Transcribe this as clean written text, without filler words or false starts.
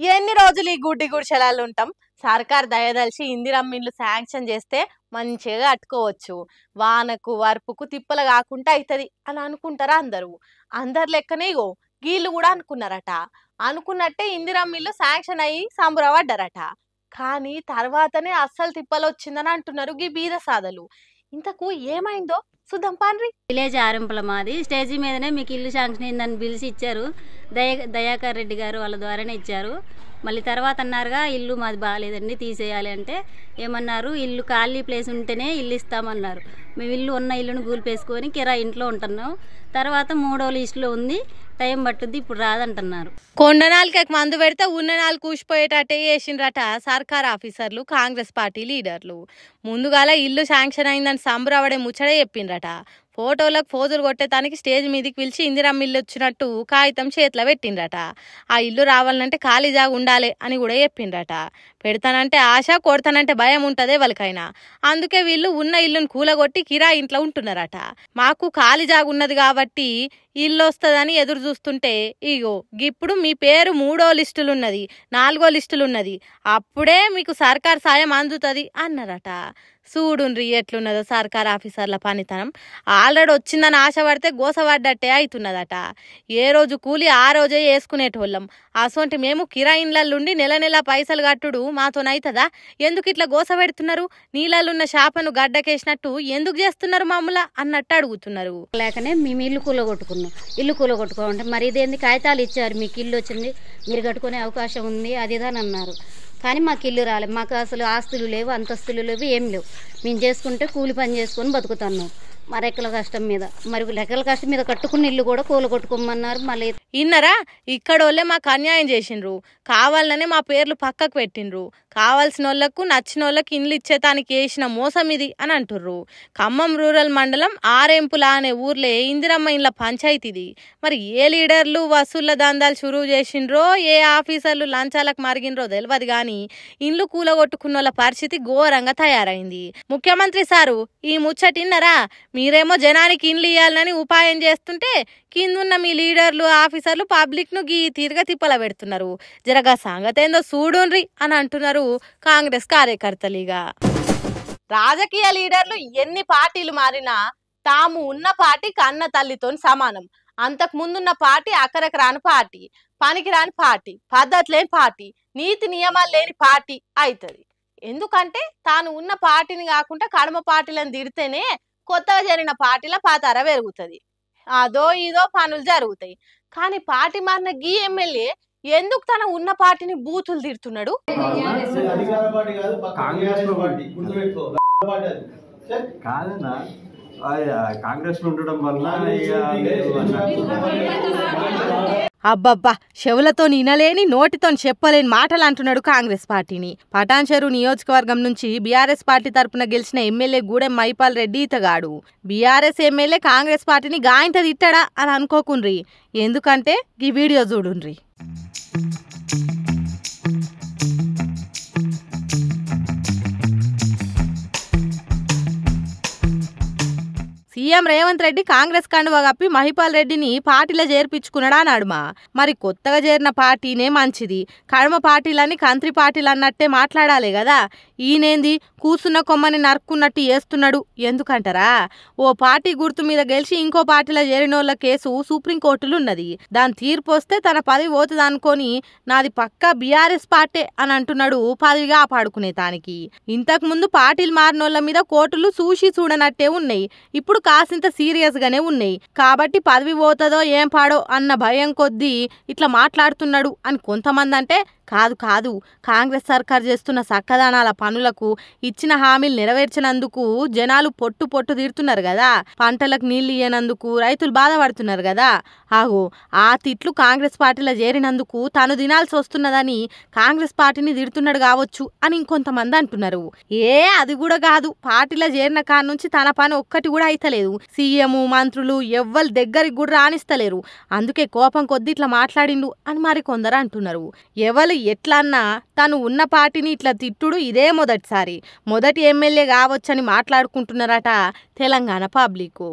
ఎన్ని రోజులు ఈ గుడ్డి గుడిసెలాలు ఉంటాం. సర్కార్ దయదలిచి ఇందిరమ్మ ఇల్లు శాంక్షన్ చేస్తే మంచిగా కట్టుకోవచ్చు. వానకు వరుపుకు తిప్పలు కాకుండా అవుతుంది అని అనుకుంటారా అందరూ. అందరు లెక్కనే ఇగో వీళ్ళు కూడా అనుకున్నారట. అనుకున్నట్టే ఇందిరమ్మ ఇల్లు శాంక్షన్ అయ్యి సంబరపడ్డారట. కానీ తర్వాతనే అస్సలు తిప్పలు వచ్చిందని అంటున్నారు గీ బీద సాదలు. ఇంతకు ఏమైందో చూద్దాం పాన్రి. విలేజ్ ఆరంపుల మాది. స్టేజీ మీదనే మీకు ఇల్లు శాంక్షన్ అయిందని పిలిచి ఇచ్చారు. దయాకర్ రెడ్డి గారు వాళ్ళ ద్వారానే ఇచ్చారు. మళ్ళీ తర్వాత అన్నారుగా ఇల్లు మాది బాగాలేదండి తీసేయాలి అంటే ఏమన్నారు, ఇల్లు ఖాళీ ప్లేస్ ఉంటేనే ఇల్లు ఇస్తామన్నారు. మేము ఇల్లు ఉన్న ఇల్లును గూలిపేసుకొని కిరాయి ఇంట్లో ఉంటున్నాం. తర్వాత 3వ లిస్టులో ఉంది, టైం పట్టుద్ది, ఇప్పుడు రాదంటున్నారు. కొండ నాలుకకి మందు పెడితే ఉన్న నాలుగు కూసిపోయేటట్టే చేసిండ్రట సర్కార్ ఆఫీసర్లు, కాంగ్రెస్ పార్టీ లీడర్లు. ముందుగాల ఇల్లు శాంక్షన్ అయిందని సంబరపడే ముచ్చడే చెప్పిండ్రట. ఫోటోలకు ఫోజులు కొట్టేదానికి స్టేజ్ మీదకి పిలిచి ఇందిరమ్మ ఇల్లు వచ్చినట్టు కాగితం చేతిలో పెట్టిండ్రట. ఆ ఇల్లు రావాలంటే ఖాళీ జాగా ఉండాలి అని కూడా చెప్పిండ్రట. పెడతానంటే ఆశ, కొడతానంటే భయం ఉంటదే వాళ్ళకైనా. అందుకే వీళ్ళు ఉన్న ఇల్లును కూలగొట్టి కిరాయి ఇంట్లో ఉంటున్నారట. మాకు ఖాళీ జాగా ఉన్నది కాబట్టి ఇల్లు వస్తుందని ఎదురు చూస్తుంటే ఇగో ఇప్పుడు మీ పేరు 3వ లిస్టులు ఉన్నది, 4వ లిస్టులు ఉన్నది, అప్పుడే మీకు సర్కార్ సాయం అందుతుంది అన్నారట. చూడుండ్రి ఎట్లున్నదో సర్కార్ ఆఫీసర్ల పనితనం. ఆల్రెడీ వచ్చిందని ఆశపడితే గోసపడ్డట్టే అవుతున్నదట. ఏ రోజు కూలి ఆ రోజే వేసుకునేటోళ్ళం. అసొంటి మేము కిరాయిన్లల్లుండి నెల నెల పైసలు కట్టుడు మాతోనైతుందా? ఎందుకు ఇట్లా గోస పెడుతున్నారు? నీళ్ళలున్న చేపను గడ్డకేసినట్టు ఎందుకు చేస్తున్నారు మామూలు అన్నట్టు అడుగుతున్నారు. లేకనే మేము ఇల్లు కూలగొట్టుకున్నాం. ఇల్లు కూలగొట్టుకోమంటే మరి ఇదేంది, కాగితాలు ఇచ్చారు, మీకు ఇల్లు వచ్చింది, మీరు కట్టుకునే అవకాశం ఉంది, అదిదని అన్నారు. కానీ మాకు ఇల్లు రాలేదు. మాకు అసలు ఆస్తులు లేవు, అంతస్తులు లేవు, ఏం లేవు. మేము చేసుకుంటే కూలి పని చేసుకొని బతుకుతున్నాం. మా రెక్కల కష్టం మీద, మరి రెక్కల కష్టం మీద కట్టుకున్న ఇల్లు కూడా కూలగొట్టుకోమన్నారు. మళ్ళీ ఇన్నరా ఇక్కడోళ్ళే మాకు అన్యాయం చేసిండ్రు, కావాలనే మా పేర్లు పక్కకు పెట్టిండ్రు, కావాల్సిన వాళ్ళకు నచ్చిన వాళ్ళకి ఇండ్లు ఇచ్చేతానికి వేసిన మోసం ఇది అని అంటుర్రు. ఖమ్మం రూరల్ మండలం ఆరేంపుల అనే ఊర్లే ఇందిరమ్మ ఇండ్ల పంచాయతీది. మరి ఏ లీడర్లు వసూళ్ల దందాలు షురువు చేసిండ్రో, ఏ ఆఫీసర్లు లంచాలకు మరిగినరో తెలియదు కానీ ఇండ్లు కూలగొట్టుకున్న వాళ్ళ పరిస్థితి ఘోరంగా తయారైంది. ముఖ్యమంత్రి సారు ఈ ముచ్చటిన్నరా? మీరేమో జనానికి ఇండ్లు ఇవ్వాలని ఉపాయం చేస్తుంటే కిందున్న మీ లీడర్లు, ఆఫీసర్లు పబ్లిక్ ను గీ తీరుగా తిప్పల పెడుతున్నారు. జరగా సంగతి ఏందో చూడుండ్రి అని అంటున్నారు కాంగ్రెస్ కార్యకర్తలుగా. రాజకీయ లీడర్లు ఎన్ని పార్టీలు మారినా తాము ఉన్న పార్టీ కన్న తల్లితో సమానం. అంతకు ముందున్న పార్టీ అకరకరాని పార్టీ, పనికిరాని పార్టీ, పద్ధతి లేని పార్టీ, నీతి నియమాలు లేని పార్టీ అవుతుంది. ఎందుకంటే తాను ఉన్న పార్టీని కాకుండా కడమ పార్టీలను తిడితేనే కొత్తగా జరిగిన పార్టీల పాతార పెరుగుతుంది. అదో ఇదో పనులు జరుగుతాయి. కానీ పార్టీ మారిన గీ ఎమ్మెల్యే ఎందుకు తన ఉన్న పార్టీని బూతులు తిడుతున్నాడు? అబ్బబ్బా, చెవులతో నినలేని నోటితో చెప్పలేని మాటలు అంటున్నాడు కాంగ్రెస్ పార్టీని. పటాన్చెరు నియోజకవర్గం నుంచి బీఆర్ఎస్ పార్టీ తరపున గెలిచిన ఎమ్మెల్యే గూడెం మైపాల్ రెడ్డి ఇతగాడు. బీఆర్ఎస్ ఎమ్మెల్యే కాంగ్రెస్ పార్టీని గాయంత తిట్టాడా అని అనుకోకుండ్రి. ఎందుకంటే ఈ వీడియో చూడుండ్రి. సీఎం రేవంత్ రెడ్డి కాంగ్రెస్ కండువా కప్పి మహిపాల్ రెడ్డిని పార్టీలో చేర్పించుకున్నాడా నడుమ. మరి కొత్తగా చేరిన పార్టీనే మంచిది, కడమ పార్టీలని కంత్రి పార్టీలు అన్నట్టే మాట్లాడాలి కదా. ఈయనేంది కూసున్న కొమ్మని నరుక్కున్నట్టు చేస్తున్నాడు ఎందుకంటారా? ఓ పార్టీ గుర్తు మీద గెలిచి ఇంకో పార్టీలో చేరినోళ్ళ కేసు సుప్రీంకోర్టులు ఉన్నది. దాని తీర్పు వస్తే తన పదవి పోతుంది అనుకొని నాది పక్కా బీఆర్ఎస్ పార్టీ అని అంటున్నాడు పదవిగా కాపాడుకునే తానికి. ఇంతకు ముందు పార్టీలు మారినోళ్ళ మీద కోర్టులు చూసి చూడనట్టే ఉన్నాయి, ఇప్పుడు కాసింత సీరియస్ గానే ఉన్నాయి. కాబట్టి పదవి పోతుందో ఏం పాడో అన్న భయం కొద్దీ ఇట్లా మాట్లాడుతున్నాడు అని కొంతమంది అంటే, కాదు కాదు, కాంగ్రెస్ సర్కార్ చేస్తున్న సక్కదానాల పనులకు ఇచ్చిన హామీలు నెరవేర్చినందుకు జనాలు పొట్టు పొట్టు తీరుతున్నారు కదా, పంటలకు నీళ్లు ఇయ్యనందుకు రైతులు బాధపడుతున్నారు కదా. ఆగో ఆ తిట్లు కాంగ్రెస్ పార్టీలో చేరినందుకు తాను తినాల్సి వస్తున్నదని కాంగ్రెస్ పార్టీని తిడుతున్నాడు కావచ్చు అని ఇంకొంతమంది అంటున్నారు. అది కూడా కాదు, పార్టీలో చేరిన కాడ నుంచి తన పని ఒక్కటి కూడా అయితలేదు. సీఎం, మంత్రులు ఎవ్వరు దగ్గరికి కూడా రాణిస్తలేరు. అందుకే కోపం కొద్ది ఇట్లా మాట్లాడిండు అని మరి కొందరు అంటున్నారు. ఎవరు ఎట్లన్నా తను ఉన్న పార్టీని ఇట్లా తిట్టుడు ఇదే మొదటిసారి. మొదటి ఎమ్మెల్యే కావచ్చని మాట్లాడుకుంటున్నారట తెలంగాణ పబ్లిక్.